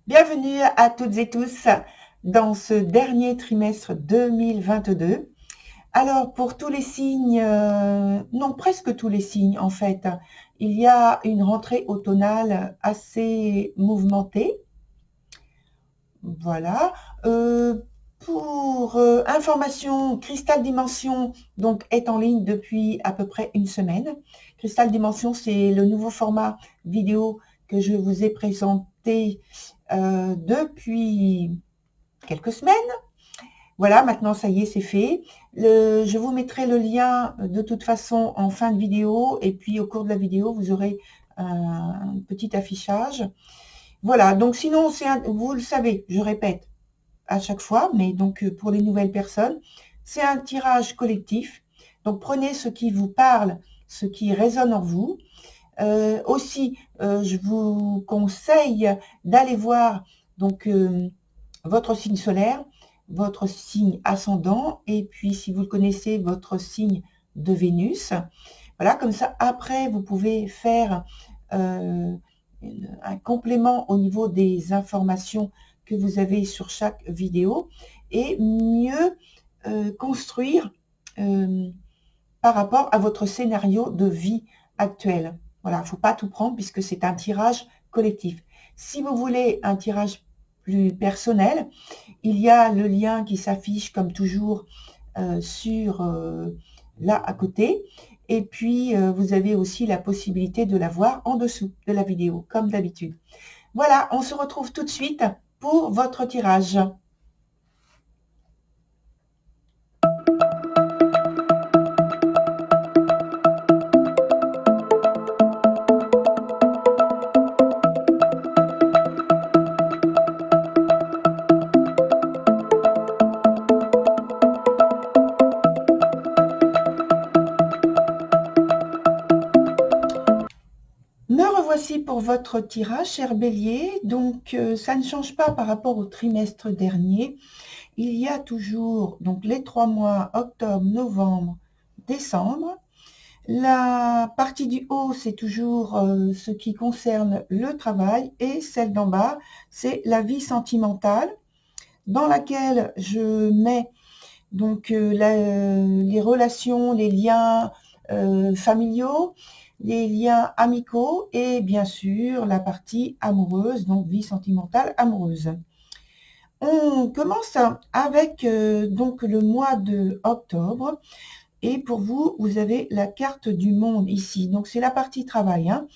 Bienvenue à toutes et tous dans ce dernier trimestre 2022. Alors pour tous les signes, non presque tous les signes en fait, il y a une rentrée automnale assez mouvementée. Voilà. Pour information, Cristal Dimension donc est en ligne depuis à peu près une semaine. Cristal Dimension, c'est le nouveau format vidéo que je vous ai présenté depuis quelques semaines. Voilà, maintenant ça y est, c'est fait. Je vous mettrai le lien de toute façon en fin de vidéo et puis au cours de la vidéo, vous aurez un petit affichage. Voilà, donc sinon, vous le savez, je répète à chaque fois, mais donc pour les nouvelles personnes, c'est un tirage collectif. Donc prenez ce qui vous parle, ce qui résonne en vous. Aussi, je vous conseille d'aller voir donc votre signe solaire, votre signe ascendant, et puis si vous le connaissez, votre signe de Vénus. Voilà, comme ça, après, vous pouvez faire un complément au niveau des informations que vous avez sur chaque vidéo et mieux construire par rapport à votre scénario de vie actuel. Voilà, il ne faut pas tout prendre puisque c'est un tirage collectif. Si vous voulez un tirage plus personnel, il y a le lien qui s'affiche comme toujours sur là à côté. Et puis, vous avez aussi la possibilité de la voir en dessous de la vidéo, comme d'habitude. Voilà, on se retrouve tout de suite pour votre tirage. Me revoici pour votre tirage, cher Bélier. Donc, ça ne change pas par rapport au trimestre dernier. Il y a toujours donc les 3 mois, octobre, novembre, décembre. La partie du haut, c'est toujours ce qui concerne le travail et celle d'en bas, c'est la vie sentimentale dans laquelle je mets donc les relations, les liens familiaux, les liens amicaux et bien sûr la partie amoureuse, donc vie sentimentale amoureuse. On commence avec donc le mois de octobre. Et pour vous, vous avez la carte du monde ici. Donc, c'est la partie travail. Hein.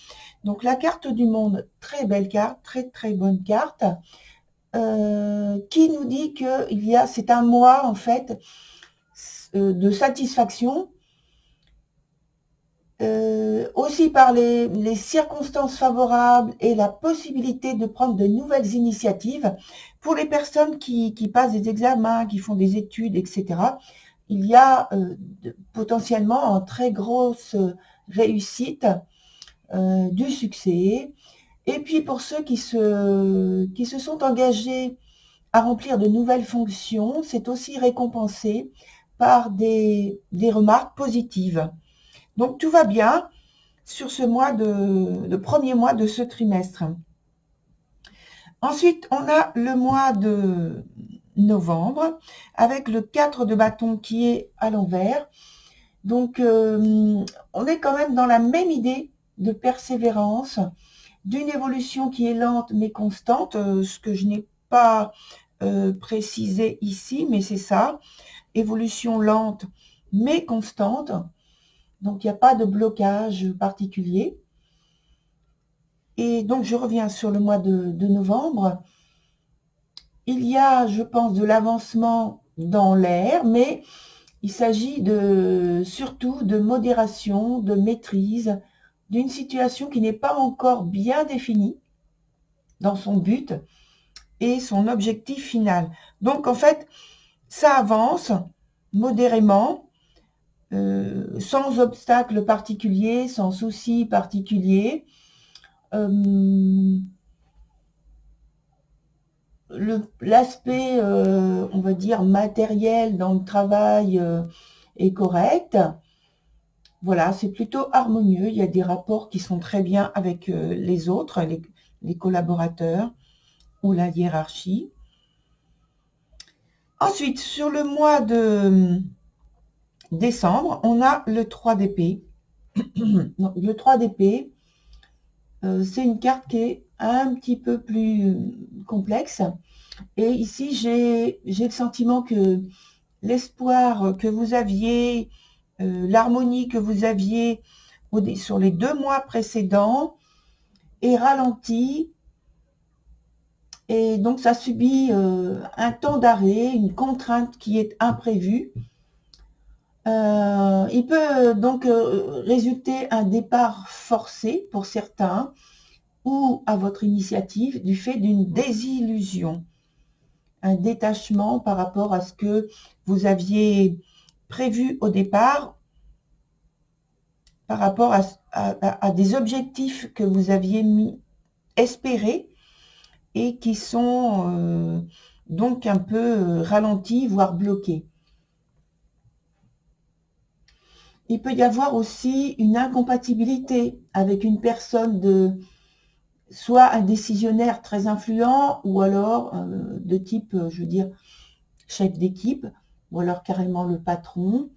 Donc, la carte du monde, très belle carte, très, très bonne carte, qui nous dit que c'est un mois, en fait, de satisfaction, aussi par les circonstances favorables et la possibilité de prendre de nouvelles initiatives. Pour les personnes qui passent des examens, qui font des études, etc., il y a potentiellement une très grosse réussite, du succès. Et puis pour ceux qui se sont engagés à remplir de nouvelles fonctions, c'est aussi récompensé par des remarques positives. Donc tout va bien sur ce mois le premier mois de ce trimestre. Ensuite, on a le mois de novembre avec le 4 de bâton qui est à l'envers. Donc, on est quand même dans la même idée de persévérance, d'une évolution qui est lente mais constante, ce que je n'ai pas précisé ici, mais c'est ça, évolution lente mais constante. Donc, il n'y a pas de blocage particulier. Et donc, je reviens sur le mois de novembre. Il y a, je pense, de l'avancement dans l'air, mais il s'agit surtout de modération, de maîtrise, d'une situation qui n'est pas encore bien définie dans son but et son objectif final. Donc, en fait, ça avance modérément, sans obstacle particulier, sans souci particulier. L'aspect, on va dire, matériel dans le travail est correct. Voilà, c'est plutôt harmonieux. Il y a des rapports qui sont très bien avec les autres, les collaborateurs. ou la hiérarchie. Ensuite, sur le mois de décembre, on a le 3 d'épée. Le 3 d'épée, c'est une carte qui est un petit peu plus complexe. Et ici, j'ai le sentiment que l'espoir que vous aviez, l'harmonie que vous aviez sur les 2 mois précédents est ralentie. Et donc, ça subit un temps d'arrêt, une contrainte qui est imprévue. Il peut donc résulter un départ forcé pour certains ou à votre initiative du fait d'une désillusion, un détachement par rapport à ce que vous aviez prévu au départ, par rapport à des objectifs que vous aviez espérés et qui sont donc un peu ralentis, voire bloqués. Il peut y avoir aussi une incompatibilité avec une personne soit un décisionnaire très influent, ou alors de type, je veux dire, chef d'équipe, ou alors carrément le patron.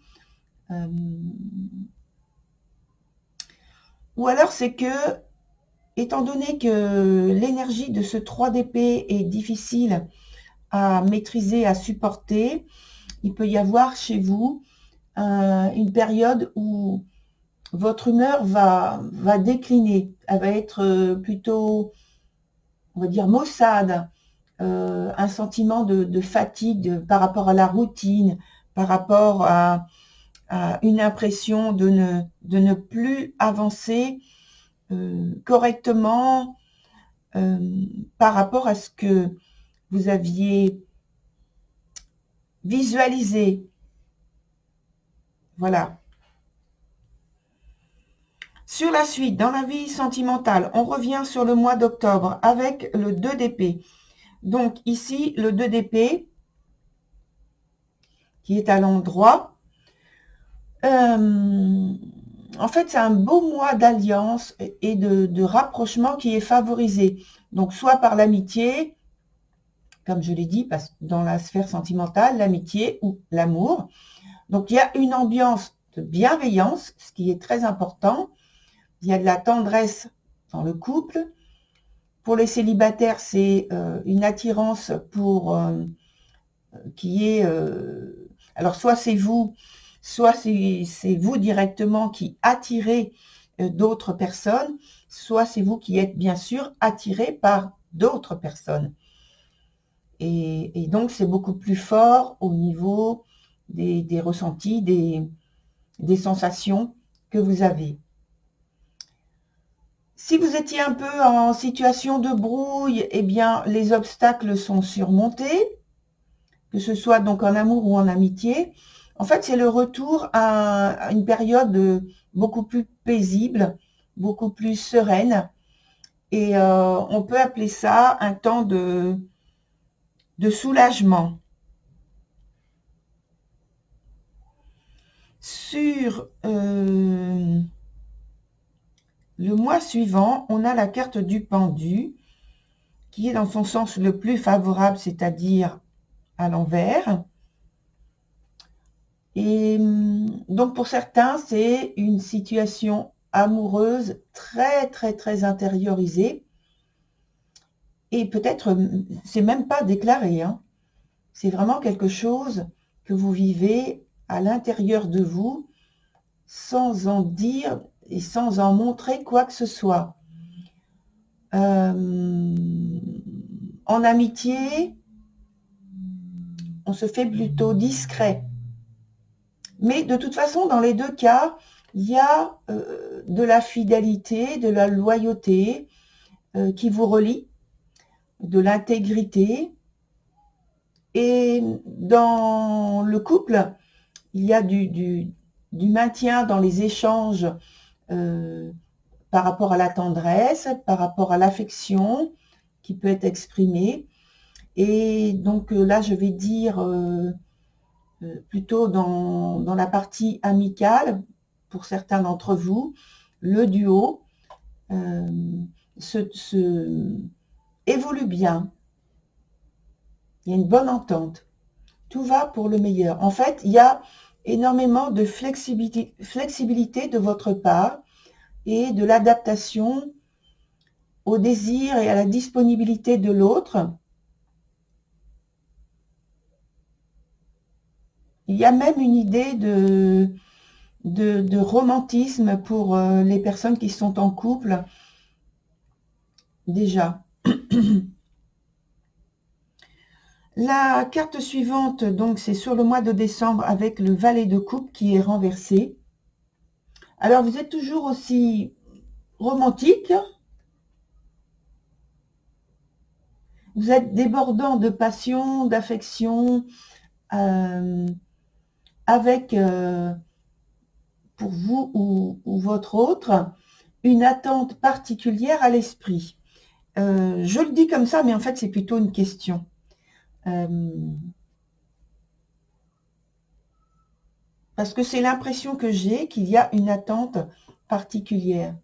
Ou alors c'est que, étant donné que l'énergie de ce 3 d'épée est difficile à maîtriser, à supporter, il peut y avoir chez vous une période où votre humeur va décliner. Elle va être plutôt, on va dire, maussade, un sentiment de fatigue par rapport à la routine, par rapport à une impression de ne plus avancer correctement par rapport à ce que vous aviez visualisé. Voilà. Sur la suite, dans la vie sentimentale, on revient sur le mois d'octobre avec le 2 d'épée. Donc ici, le 2 d'épée, qui est à l'endroit. En fait, c'est un beau mois d'alliance et de rapprochement qui est favorisé. Donc, soit par l'amitié, comme je l'ai dit, parce que dans la sphère sentimentale, l'amitié ou l'amour. Donc, il y a une ambiance de bienveillance, ce qui est très important. Il y a de la tendresse dans le couple. Pour les célibataires, c'est une attirance pour qui est... alors, soit c'est vous directement qui attirez d'autres personnes, soit c'est vous qui êtes bien sûr attiré par d'autres personnes. Et donc, c'est beaucoup plus fort au niveau des ressentis, des sensations que vous avez. Si vous étiez un peu en situation de brouille, eh bien, les obstacles sont surmontés, que ce soit donc en amour ou en amitié. En fait, c'est le retour à une période beaucoup plus paisible, beaucoup plus sereine. Et on peut appeler ça un temps de soulagement. Sur le mois suivant, on a la carte du pendu, qui est dans son sens le plus favorable, c'est-à-dire à l'envers. Et donc pour certains, c'est une situation amoureuse très très très intériorisée. Et peut-être, c'est même pas déclaré, hein. C'est vraiment quelque chose que vous vivez à l'intérieur de vous, sans en dire et sans en montrer quoi que ce soit. En amitié, on se fait plutôt discret. Mais de toute façon, dans les 2 cas, il y a de la fidélité, de la loyauté qui vous relie, de l'intégrité. Et dans le couple, il y a du maintien dans les échanges par rapport à la tendresse, par rapport à l'affection qui peut être exprimée. Et donc là, je vais dire plutôt dans la partie amicale, pour certains d'entre vous, le duo évolue bien. Il y a une bonne entente. Tout va pour le meilleur. En fait, il y a énormément de flexibilité de votre part et de l'adaptation au désir et à la disponibilité de l'autre. Il y a même une idée de romantisme pour les personnes qui sont en couple, déjà. La carte suivante, donc, c'est sur le mois de décembre avec le valet de coupe qui est renversé. Alors, vous êtes toujours aussi romantique. Vous êtes débordant de passion, d'affection, avec, pour vous ou votre autre, une attente particulière à l'esprit. Je le dis comme ça, mais en fait, c'est plutôt une question. Parce que c'est l'impression que j'ai qu'il y a une attente particulière.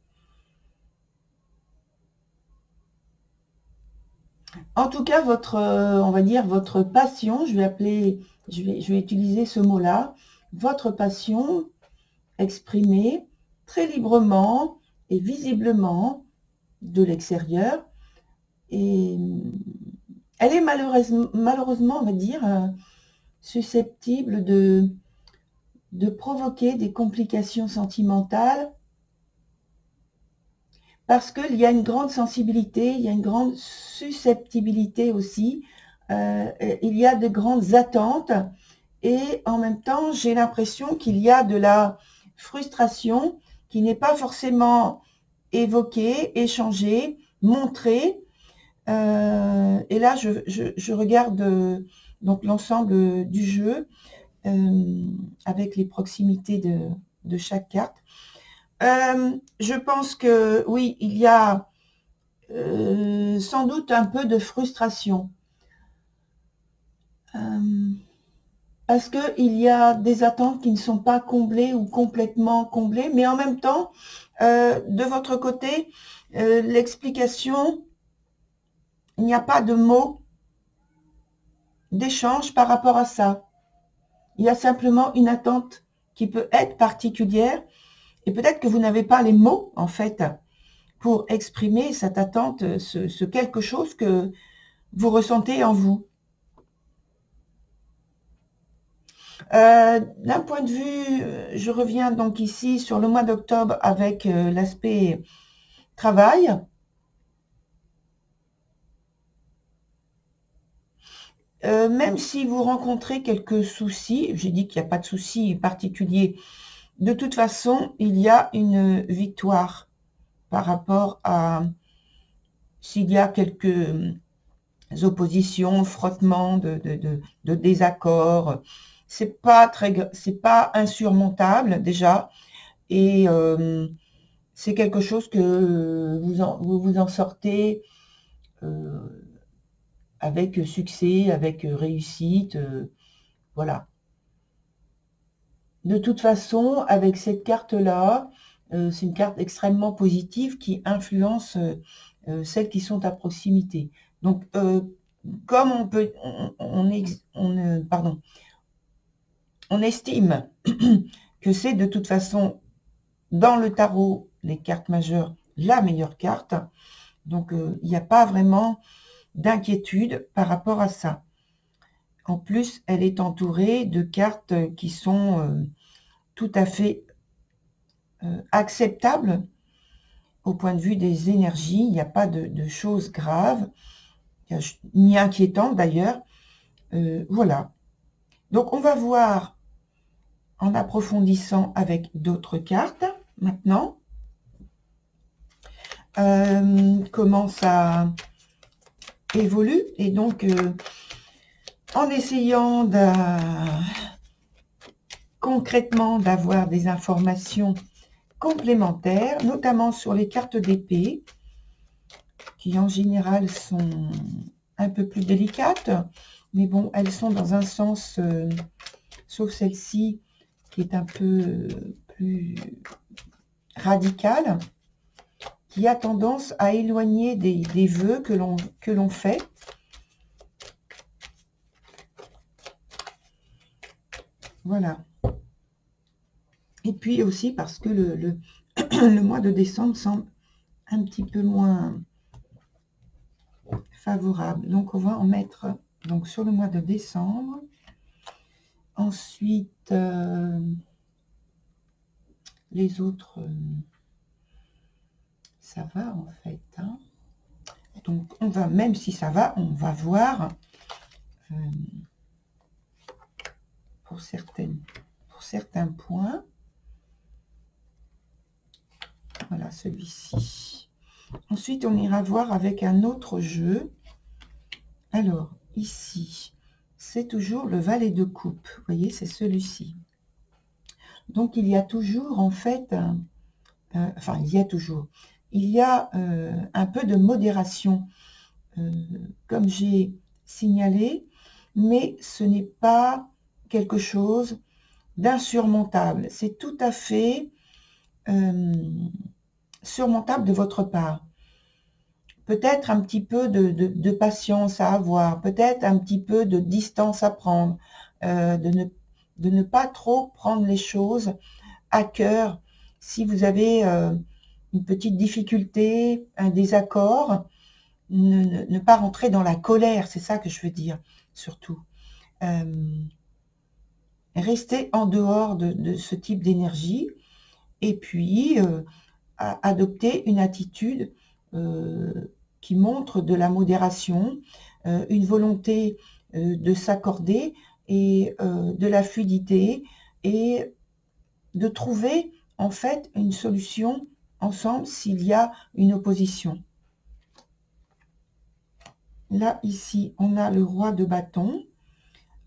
En tout cas, votre, on va dire, votre passion, je vais utiliser ce mot-là, votre passion exprimée très librement et visiblement de l'extérieur. Et elle est malheureusement, on va dire, susceptible de provoquer des complications sentimentales parce qu'il y a une grande sensibilité, il y a une grande susceptibilité aussi, il y a de grandes attentes et en même temps, j'ai l'impression qu'il y a de la frustration qui n'est pas forcément évoquée, échangée, montrée. Et là, je regarde donc l'ensemble du jeu avec les proximités de chaque carte. Je pense que oui, il y a sans doute un peu de frustration. Parce qu'il y a des attentes qui ne sont pas comblées ou complètement comblées, mais en même temps, de votre côté, l'explication, il n'y a pas de mots d'échange par rapport à ça. Il y a simplement une attente qui peut être particulière et peut-être que vous n'avez pas les mots, en fait, pour exprimer cette attente, ce quelque chose que vous ressentez en vous. D'un point de vue, je reviens donc ici sur le mois d'octobre avec l'aspect travail. Même si vous rencontrez quelques soucis, j'ai dit qu'il n'y a pas de soucis particuliers, de toute façon, il y a une victoire par rapport à s'il y a quelques oppositions, frottements de désaccords. C'est pas insurmontable déjà, et c'est quelque chose que vous en sortez avec succès, avec réussite, voilà. De toute façon, avec cette carte-là, c'est une carte extrêmement positive qui influence celles qui sont à proximité. Donc, comme on estime que c'est de toute façon, dans le tarot, les cartes majeures, la meilleure carte, donc il n'y a pas vraiment d'inquiétude par rapport à ça. En plus, elle est entourée de cartes qui sont tout à fait acceptables au point de vue des énergies. Il n'y a pas de choses graves, ni inquiétantes d'ailleurs. Voilà. Donc, on va voir en approfondissant avec d'autres cartes maintenant comment ça évolue. Et donc, en essayant concrètement d'avoir des informations complémentaires, notamment sur les cartes d'épée, qui en général sont un peu plus délicates, mais bon, elles sont dans un sens, sauf celle-ci, qui est un peu plus radicale, qui a tendance à éloigner des vœux que l'on fait. Voilà. Et puis aussi parce que le mois de décembre semble un petit peu moins favorable. Donc, on va en mettre donc sur le mois de décembre. Ensuite, les autres, ça va en fait. Hein. Donc, on va, même si ça va, on va voir pour certains points. Voilà, celui-ci. Ensuite, on ira voir avec un autre jeu. Alors, ici, c'est toujours le valet de coupe. Vous voyez, c'est celui-ci. Donc, il y a toujours, en fait, enfin, il y a un peu de modération, comme j'ai signalé, mais ce n'est pas quelque chose d'insurmontable. C'est tout à fait surmontable de votre part. Peut-être un petit peu de patience à avoir, peut-être un petit peu de distance à prendre, de ne pas trop prendre les choses à cœur. Si vous avez une petite difficulté, un désaccord, ne pas rentrer dans la colère, c'est ça que je veux dire, surtout. Rester en dehors de ce type d'énergie et puis adopter une attitude qui montre de la modération, une volonté de s'accorder et de la fluidité et de trouver en fait une solution ensemble s'il y a une opposition. Là, ici, on a le roi de bâton.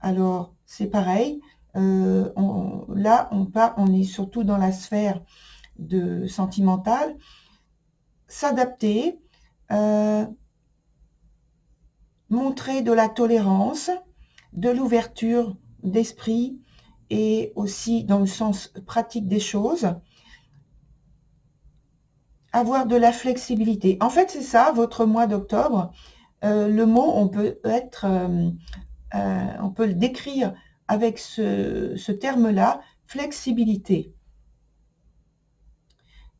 Alors, c'est pareil. Là, on est surtout dans la sphère sentimentale. S'adapter, montrer de la tolérance, de l'ouverture d'esprit et aussi dans le sens pratique des choses. Avoir de la flexibilité. En fait, c'est ça, votre mois d'octobre. Le mot, on peut le décrire avec ce terme-là, flexibilité,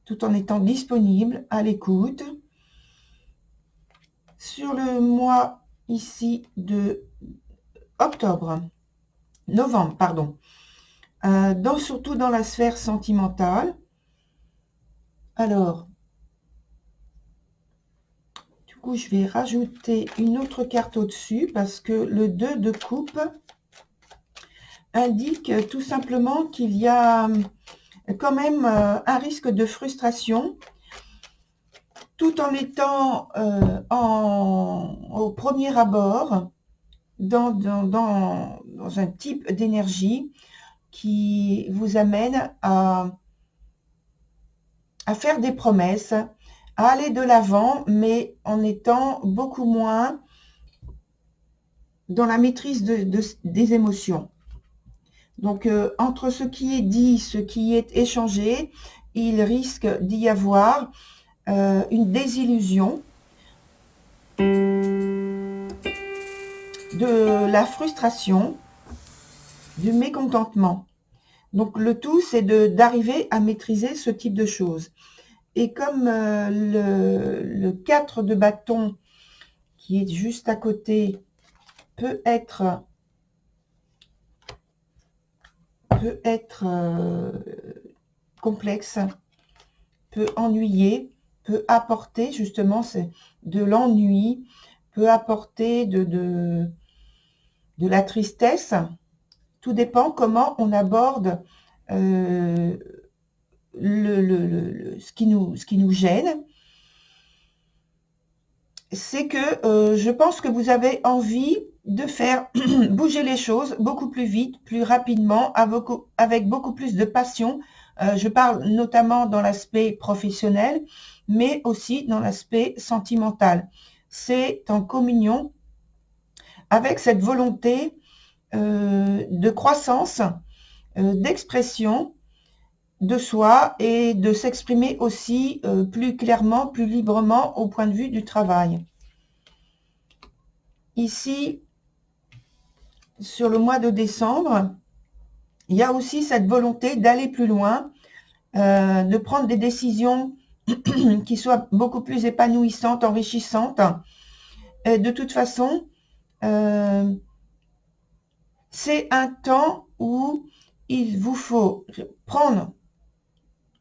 tout en étant disponible, à l'écoute. Sur le mois ici de novembre, pardon, surtout dans la sphère sentimentale. Alors, du coup, je vais rajouter une autre carte au-dessus parce que le 2 de coupe indique tout simplement qu'il y a quand même un risque de frustration tout en étant au premier abord dans un type d'énergie qui vous amène à faire des promesses, à aller de l'avant, mais en étant beaucoup moins dans la maîtrise des émotions. Donc, entre ce qui est dit, ce qui est échangé, il risque d'y avoir une désillusion, de la frustration, du mécontentement. Donc, le tout, c'est d'arriver à maîtriser ce type de choses. Et comme le 4 de bâton, qui est juste à côté, peut être complexe, peut ennuyer, peut apporter justement de l'ennui, peut apporter de la tristesse. Tout dépend comment on aborde ce qui nous gêne. C'est que je pense que vous avez envie de faire bouger les choses beaucoup plus vite, plus rapidement, avec beaucoup plus de passion. Je parle notamment dans l'aspect professionnel, mais aussi dans l'aspect sentimental. C'est en communion avec cette volonté de croissance, d'expression de soi et de s'exprimer aussi plus clairement, plus librement au point de vue du travail. Ici, sur le mois de décembre, il y a aussi cette volonté d'aller plus loin, de prendre des décisions qui soient beaucoup plus épanouissantes, enrichissantes. Et de toute façon, c'est un temps où il vous faut prendre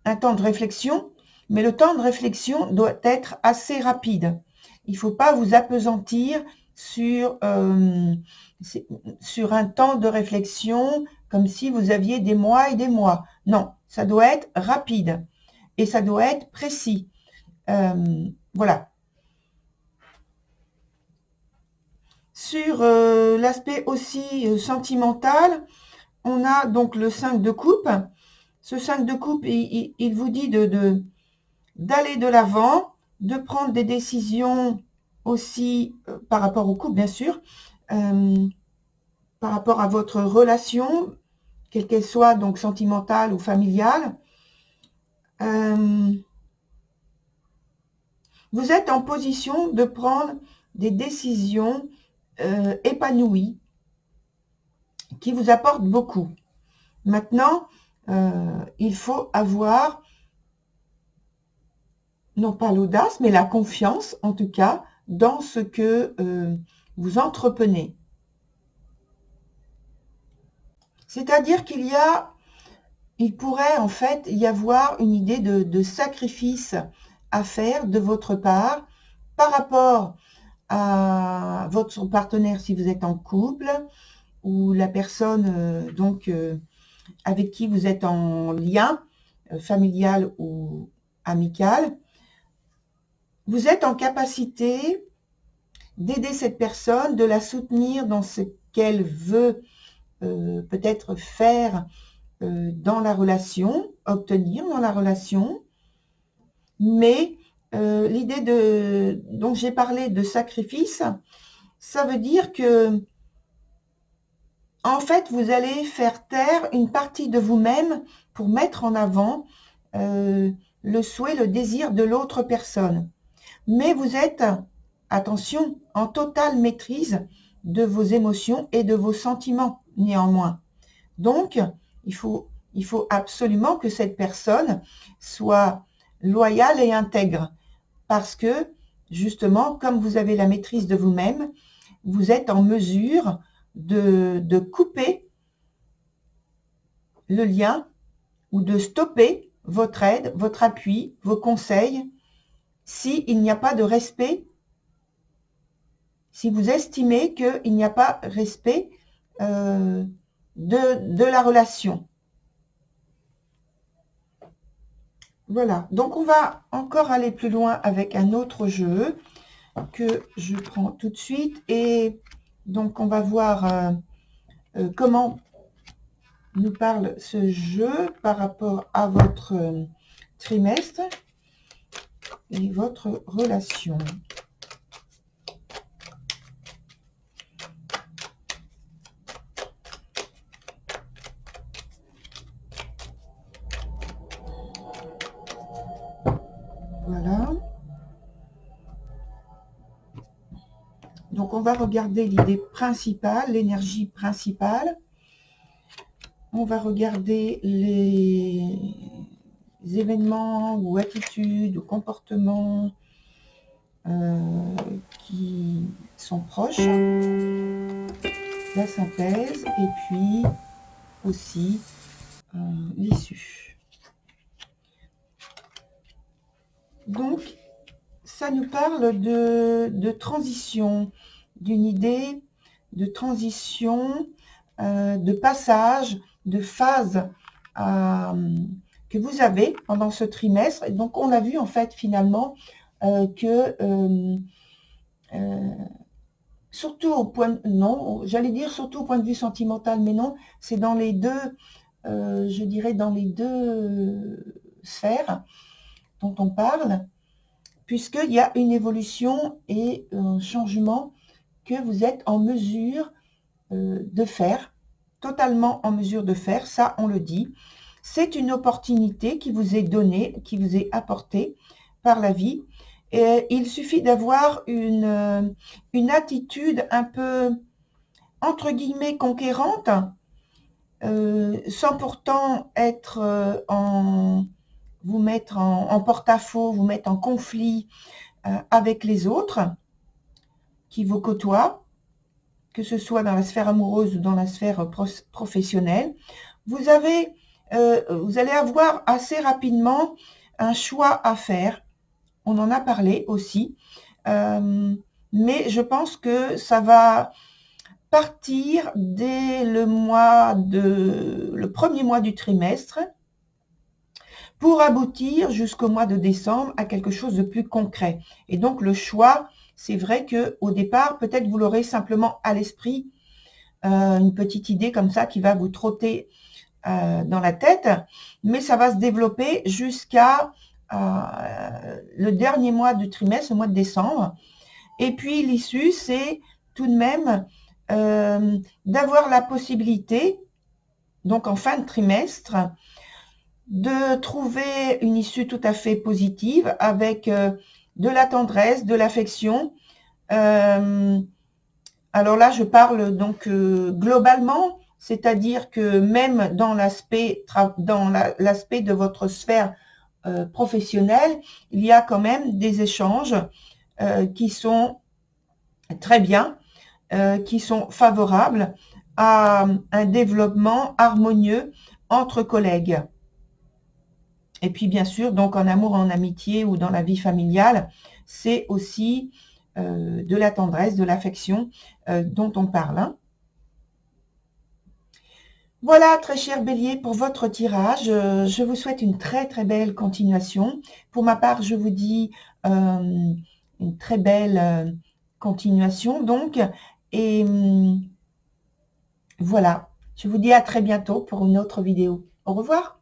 un temps de réflexion, mais le temps de réflexion doit être assez rapide. Il ne faut pas vous appesantir sur un temps de réflexion comme si vous aviez des mois et des mois. Non, ça doit être rapide et ça doit être précis. Voilà. Sur l'aspect aussi sentimental, on a donc le 5 de coupe. Ce 5 de coupe, il vous dit d'aller de l'avant, de prendre des décisions aussi par rapport au couple, bien sûr, par rapport à votre relation, quelle qu'elle soit, donc sentimentale ou familiale. Vous êtes en position de prendre des décisions épanouies qui vous apportent beaucoup. Maintenant, il faut avoir, non pas l'audace, mais la confiance, en tout cas, dans ce que vous entreprenez. C'est-à-dire il pourrait en fait y avoir une idée de sacrifice à faire de votre part par rapport à votre partenaire si vous êtes en couple ou la personne avec qui vous êtes en lien familial ou amical. Vous êtes en capacité d'aider cette personne, de la soutenir dans ce qu'elle veut peut-être faire dans la relation, obtenir dans la relation. Mais l'idée dont j'ai parlé de sacrifice, ça veut dire que en fait, vous allez faire taire une partie de vous-même pour mettre en avant le souhait, le désir de l'autre personne. Mais vous êtes, attention, en totale maîtrise de vos émotions et de vos sentiments, néanmoins. Donc, il faut absolument que cette personne soit loyale et intègre. Parce que, justement, comme vous avez la maîtrise de vous-même, vous êtes en mesure de couper le lien ou de stopper votre aide, votre appui, vos conseils, s'il n'y a pas de respect, si vous estimez qu'il n'y a pas respect de la relation. Voilà, donc on va encore aller plus loin avec un autre jeu que je prends tout de suite. Et donc on va voir comment nous parle ce jeu par rapport à votre trimestre et votre relation. Voilà. Donc on va regarder l'idée principale, l'énergie principale. On va regarder les événements ou attitudes ou comportements qui sont proches, la synthèse et puis aussi l'issue. Donc, ça nous parle de transition, d'une idée de transition, de passage, de phase que vous avez pendant ce trimestre. Et donc, on a vu en fait finalement que surtout au point, non, j'allais dire surtout au point de vue sentimental, mais non, c'est dans les deux, je dirais dans les deux sphères dont on parle, puisqu'il y a une évolution et un changement que vous êtes en mesure de faire, totalement en mesure de faire, ça on le dit. C'est une opportunité qui vous est donnée, qui vous est apportée par la vie. Et il suffit d'avoir une attitude un peu, entre guillemets, conquérante, sans pourtant être vous mettre en porte-à-faux, vous mettre en conflit avec les autres qui vous côtoient, que ce soit dans la sphère amoureuse ou dans la sphère professionnelle. Vous allez avoir assez rapidement un choix à faire. On en a parlé aussi, mais je pense que ça va partir dès le premier mois du trimestre pour aboutir jusqu'au mois de décembre à quelque chose de plus concret. Et donc le choix, c'est vrai que au départ, peut-être vous l'aurez simplement à l'esprit, une petite idée comme ça qui va vous trotter dans la tête, mais ça va se développer jusqu'à le dernier mois du trimestre, le mois de décembre. Et puis l'issue, c'est tout de même d'avoir la possibilité, donc en fin de trimestre, de trouver une issue tout à fait positive avec de la tendresse, de l'affection. Alors là, je parle donc globalement, c'est-à-dire que même dans l'aspect de votre sphère professionnelle, il y a quand même des échanges qui sont très bien, qui sont favorables à un développement harmonieux entre collègues. Et puis bien sûr, donc en amour, en amitié ou dans la vie familiale, c'est aussi de la tendresse, de l'affection dont on parle. Hein. Voilà, très cher Bélier, pour votre tirage. Je vous souhaite une très très belle continuation. Pour ma part, je vous dis une très belle continuation. Donc, et voilà, je vous dis à très bientôt pour une autre vidéo. Au revoir.